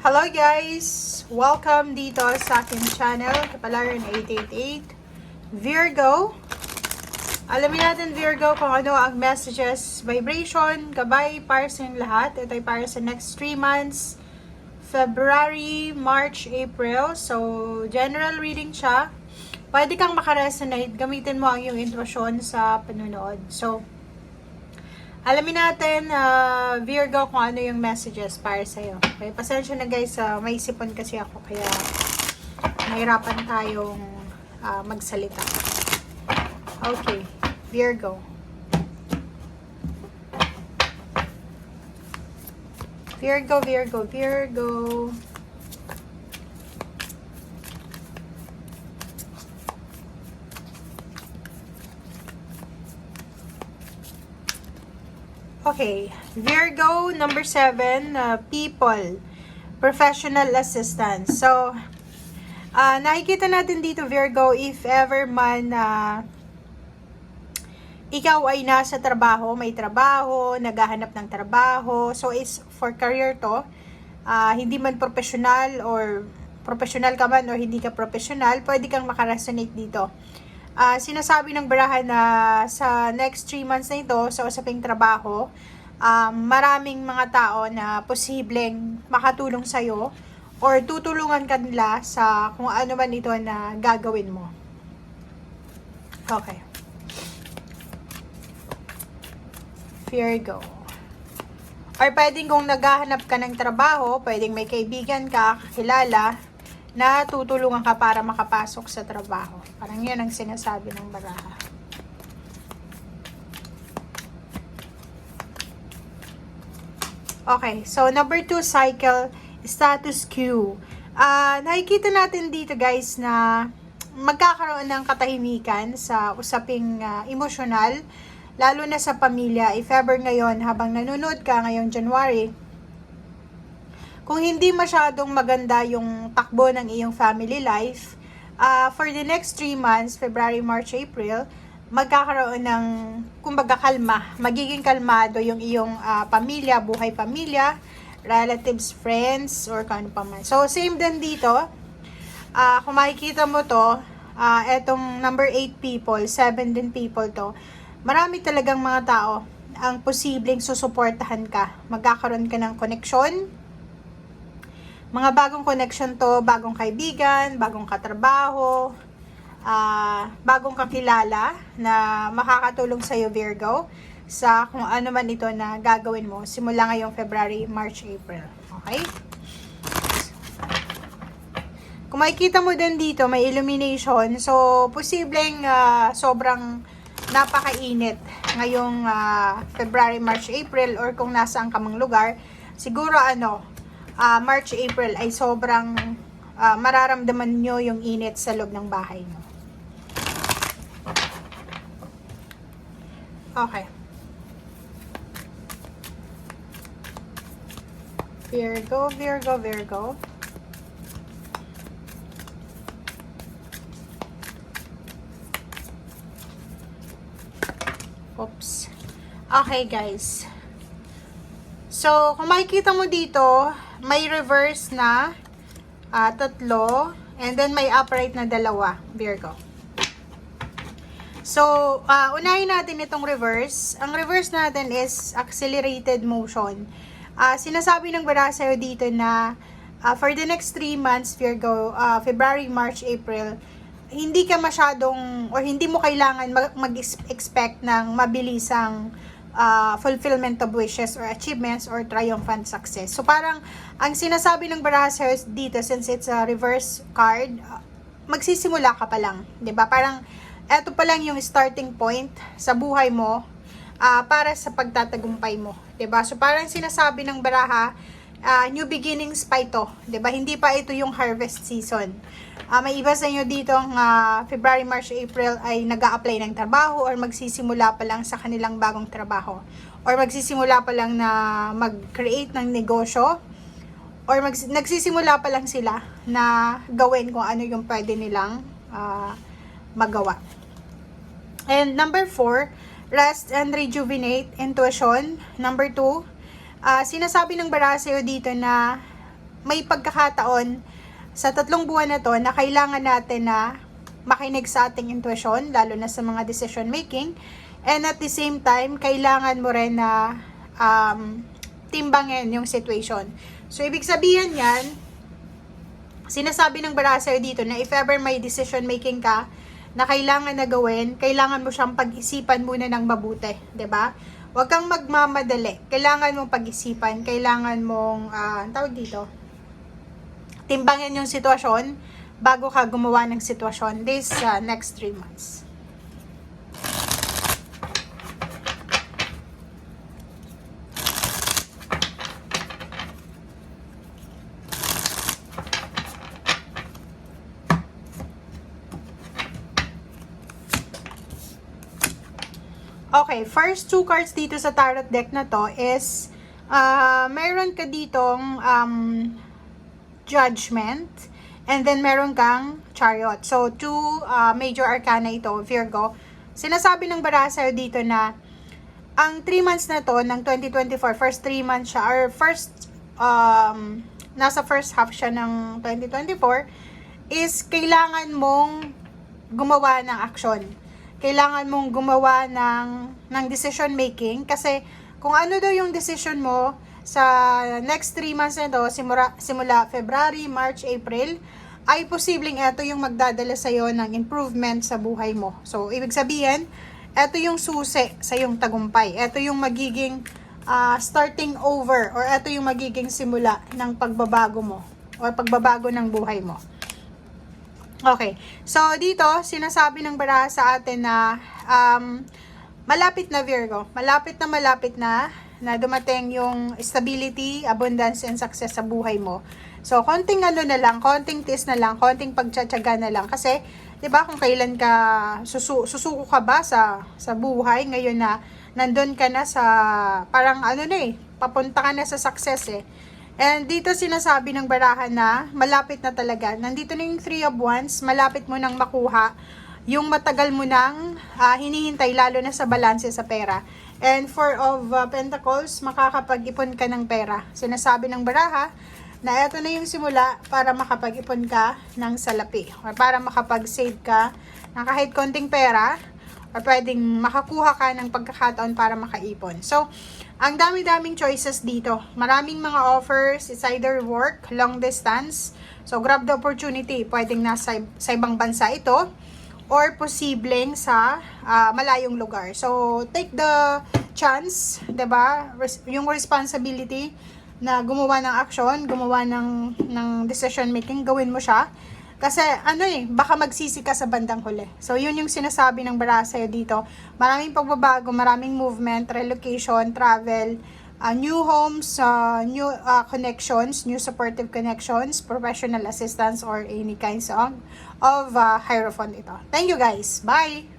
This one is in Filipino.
Hello guys! Welcome dito sa aking channel, Kapalaran 888 Virgo. Alamin natin Virgo kung ano ang messages, vibration, gabay para sa inyong lahat. Ito ay para sa next 3 months, February, March, April. So, general reading siya. Pwede kang makaresonate, gamitin mo ang iyong intuition sa panunood. So, alamin natin, Virgo, kung ano yung messages para sa'yo. Okay, pasensya na guys, may sipon kasi ako, kaya mahirapan tayong magsalita. Okay, Virgo. Virgo. Okay, Virgo, number 7, people, professional assistance. So, nakikita natin dito, Virgo, if ever man ikaw ay nasa trabaho, may trabaho, naghahanap ng trabaho, so is for career to, hindi man professional or professional ka man or hindi ka professional, pwede kang makaresonate dito. Sinasabi ng barahan na sa next 3 months na ito, sa usaping trabaho, maraming mga tao na posibleng makatulong sa'yo or tutulungan ka nila sa kung ano man ito na gagawin mo. Okay. Virgo. Or pwedeng kung naghahanap ka ng trabaho, pwedeng may kaibigan ka, kakilala, na tutulungan ka para makapasok sa trabaho. Parang yun ang sinasabi ng baraha. Okay, so number 2 cycle, status quo. Nakikita natin dito guys na magkakaroon ng katahimikan sa usaping emosyonal, lalo na sa pamilya. If ever ngayon, habang nanonood ka ngayong January, kung hindi masyadong maganda yung takbo ng iyong family life, for the next 3 months, February, March, April, magkakaroon ng, kumbaga, kalma. Magiging kalmado yung iyong pamilya, buhay pamilya, relatives, friends, or kano pa man. So, same din dito. Kung makikita mo to, etong number 8 people, 7 din people to, marami talagang mga tao ang posibleng susuportahan ka. Magkakaroon ka ng koneksyon, mga bagong connection to, bagong kaibigan, bagong katrabaho, bagong kakilala na makakatulong sa'yo, Virgo, sa kung ano man ito na gagawin mo simula ngayong February, March, April. Okay? Kung makikita mo din dito, may illumination. So, posibleng sobrang napakainit ngayong February, March, April, or kung nasaan ka mang lugar, siguro March, April ay sobrang mararamdaman nyo yung init sa loob ng bahay nyo. Okay. Virgo. Oops. Okay, guys. So, kung makikita mo dito, may reverse na 3, and then may upright na 2, Virgo. So, unahin natin itong reverse. Ang reverse natin is accelerated motion. Sinasabi ng baraha sa'yo dito na for the next 3 months, Virgo, February, March, April, hindi ka masyadong, or hindi mo kailangan mag-expect ng mabilisang fulfillment of wishes or achievements or triumphant success. So parang ang sinasabi ng baraha dito, since it's a reverse card, magsisimula ka pa lang, 'di ba? Parang eto pa lang yung starting point sa buhay mo para sa pagtatagumpay mo, 'di ba? So parang sinasabi ng baraha, new beginnings pa ito, 'di ba? Hindi pa ito yung harvest season. May iba sa inyo dito February, March, April ay nag-a-apply ng trabaho or magsisimula pa lang sa kanilang bagong trabaho, or magsisimula pa lang na mag-create ng negosyo, or nagsisimula pa lang sila na gawin kung ano yung pwede nilang magawa. And number 4, rest and rejuvenate, intuition. Number 2, sinasabi ng baraha sa'yo dito na may pagkakataon sa 3 buwan na to na kailangan natin na makinig sa ating intuition, lalo na sa mga decision making. And at the same time, kailangan mo rin na timbangin yung situation. So, ibig sabihin yan, sinasabi ng baraha dito na if ever may decision making ka na kailangan na gawin, kailangan mo siyang pag-isipan muna ng mabuti, 'di ba? Huwag kang magmamadali. Kailangan mong pag-isipan, kailangan mong tawag dito, timbangin yung sitwasyon bago ka gumawa ng sitwasyon this next 3 months. Okay, first 2 cards dito sa tarot deck na to is meron ka ditong Judgment and then meron kang Chariot. So, 2 major arcana ito, Virgo. Sinasabi ng baraha sa'yo dito na ang 3 months na to ng 2024, first 3 months siya, or nasa first half siya ng 2024, is kailangan mong gumawa ng action. Kailangan mong gumawa ng decision making kasi kung ano daw yung decision mo sa next 3 months na ito, simula February, March, April, ay posibleng ito yung magdadala sa'yo ng improvement sa buhay mo. So, ibig sabihin, ito yung susi sa yung tagumpay. Ito yung magiging starting over or ito yung magiging simula ng pagbabago mo or pagbabago ng buhay mo. Okay, so dito, sinasabi ng baraha sa atin na malapit na Virgo, malapit na dumating yung stability, abundance, and success sa buhay mo. So, konting ano na lang, konting tiis na lang, konting pagtsatsaga na lang. Kasi, di ba kung kailan ka, susuko ka ba sa buhay, ngayon na nandun ka na sa, parang ano na papunta ka na sa success And dito sinasabi ng baraha na malapit na talaga. Nandito na yung 3 of Wands, malapit mo nang makuha yung matagal mo nang hinihintay, lalo na sa balanse sa pera. And 4 of Pentacles, makakapag-ipon ka ng pera. Sinasabi ng baraha na ito na yung simula para makapag-ipon ka ng salapi or para makapag-save ka ng kahit konting pera or pwedeng makakuha ka ng pagkakataon para makaipon. So, ang dami-daming choices dito. Maraming mga offers. It's either work, long distance. So, grab the opportunity. Pwedeng nasa sa ibang bansa ito or posibleng sa malayong lugar. So, take the chance, 'di ba? Yung responsibility na gumawa ng action, gumawa ng decision making, gawin mo siya. Kasi baka magsisi ka sa bandang huli. So, yun yung sinasabi ng baraha sa'yo dito. Maraming pagbabago, maraming movement, relocation, travel, new homes, new connections, new supportive connections, professional assistance, or any kinds of Hierophant ito. Thank you guys. Bye!